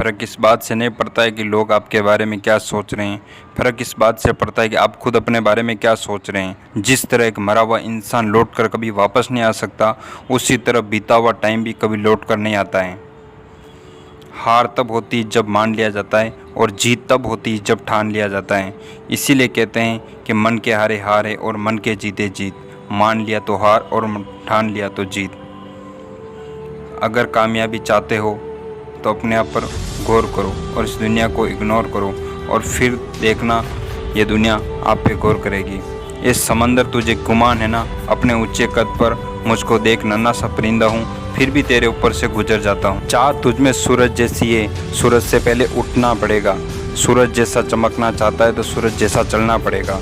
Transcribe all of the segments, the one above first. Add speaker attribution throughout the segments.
Speaker 1: फ़र्क इस बात से नहीं पड़ता है कि लोग आपके बारे में क्या सोच रहे हैं, फ़र्क इस बात से पड़ता है कि आप खुद अपने बारे में क्या सोच रहे हैं। जिस तरह एक मरा हुआ इंसान लौट कर कभी वापस नहीं आ सकता, उसी तरह बीता हुआ टाइम भी कभी लौट कर नहीं आता है। हार तब होती है जब मान लिया जाता है और जीत तब होती है जब ठान लिया जाता है। इसीलिए कहते हैं कि मन के हारे हार है और मन के जीते जीत। मान लिया तो हार और ठान लिया तो जीत। अगर कामयाबी चाहते हो तो अपने आप पर गौर करो और इस दुनिया को इग्नोर करो, और फिर देखना ये दुनिया आप पे गौर करेगी। ये समंदर तुझे गुमान है ना, अपने ऊंचे कद पर मुझको देख, नन्हा सा परिंदा हूँ फिर भी तेरे ऊपर से गुजर जाता हूँ। चाह तुझ में सूरज जैसी है, सूरज से पहले उठना पड़ेगा। सूरज जैसा चमकना चाहता है तो सूरज जैसा चलना पड़ेगा।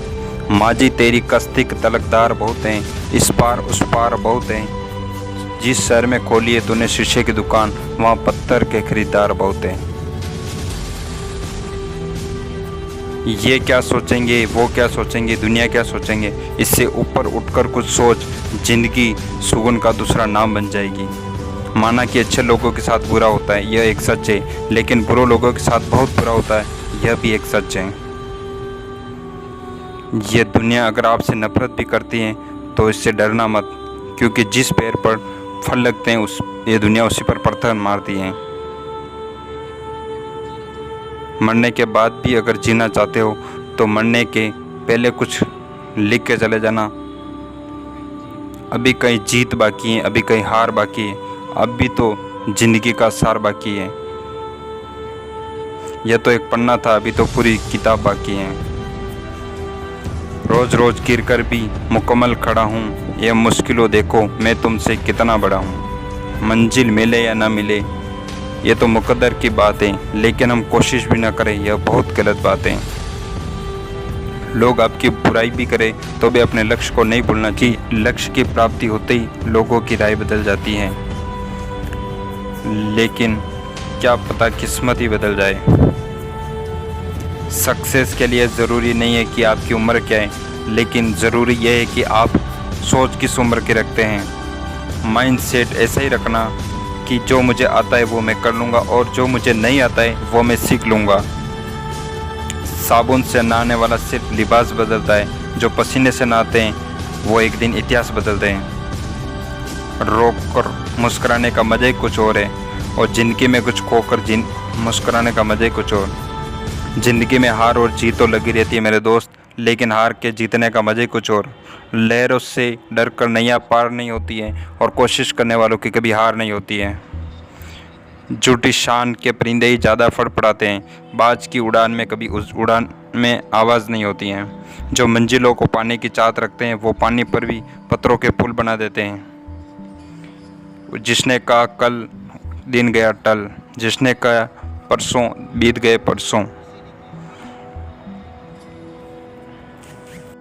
Speaker 1: माजी तेरी कश्ती के तलकदार बहुत हैं, इस पार उस पार बहुत हैं। जिस शहर में खोली है तूने शीशे की दुकान, वहाँ पत्थर के खरीदार बहुत हैं। ये क्या सोचेंगे, वो क्या सोचेंगे, दुनिया क्या सोचेंगे, इससे ऊपर उठकर कुछ सोच। जिंदगी सुगुन का दूसरा नाम बन जाएगी। माना कि अच्छे लोगों के साथ बुरा होता है, यह एक सच है, लेकिन बुरे लोगों के साथ बहुत बुरा होता है, यह भी एक सच है। यह दुनिया अगर आपसे नफरत भी करती है तो इससे डरना मत, क्योंकि जिस पेड़ पर फल लगते हैं ये दुनिया उसी पर पत्थर मारती है। मरने के बाद भी अगर जीना चाहते हो तो मरने के पहले कुछ लिख के चले जाना। अभी कहीं जीत बाकी है, अभी कहीं हार बाकी है, अभी तो जिंदगी का सार बाकी है। यह तो एक पन्ना था, अभी तो पूरी किताब बाकी है। रोज रोज गिर कर भी मुकम्मल खड़ा हूँ, यह मुश्किलों देखो मैं तुमसे कितना बड़ा हूँ। मंजिल मिले या ना मिले ये तो मुकद्दर की बात है, लेकिन हम कोशिश भी ना करें यह बहुत गलत बात है। लोग आपकी बुराई भी करें तो भी अपने लक्ष्य को नहीं भूलना कि लक्ष्य की प्राप्ति होते ही लोगों की राय बदल जाती है, लेकिन क्या पता किस्मत ही बदल जाए। सक्सेस के लिए ज़रूरी नहीं है कि आपकी उम्र क्या है, लेकिन ज़रूरी यह है कि आप सोच किस उम्र की रखते हैं। माइंड सेट ऐसा ही रखना कि जो मुझे आता है वो मैं कर लूँगा और जो मुझे नहीं आता है वो मैं सीख लूँगा। साबुन से नहाने वाला सिर्फ लिबास बदलता है, जो पसीने से नहाते हैं वो एक दिन इतिहास बदलते हैं। रोक कर मुस्कुराने का मज़ा ही कुछ और है, और ज़िंदगी में कुछ खोकर मुस्कुराने का मज़ा ही कुछ और। ज़िंदगी में हार और जीत तो लगी रहती है मेरे दोस्त, लेकिन हार के जीतने का मज़ा ही कुछ और। लहरों से डर कर नैया पार नहीं होती है, और कोशिश करने वालों की कभी हार नहीं होती है। झूठी शान के परिंदे ही ज़्यादा फड़फड़ाते हैं, बाज की उड़ान में कभी उस उड़ान में आवाज़ नहीं होती है। जो मंजिलों को पाने की चाहत रखते हैं वो पानी पर भी पत्थरों के पुल बना देते हैं। जिसने कहा कल दिन गया टल, जिसने कहा परसों बीत गए परसों।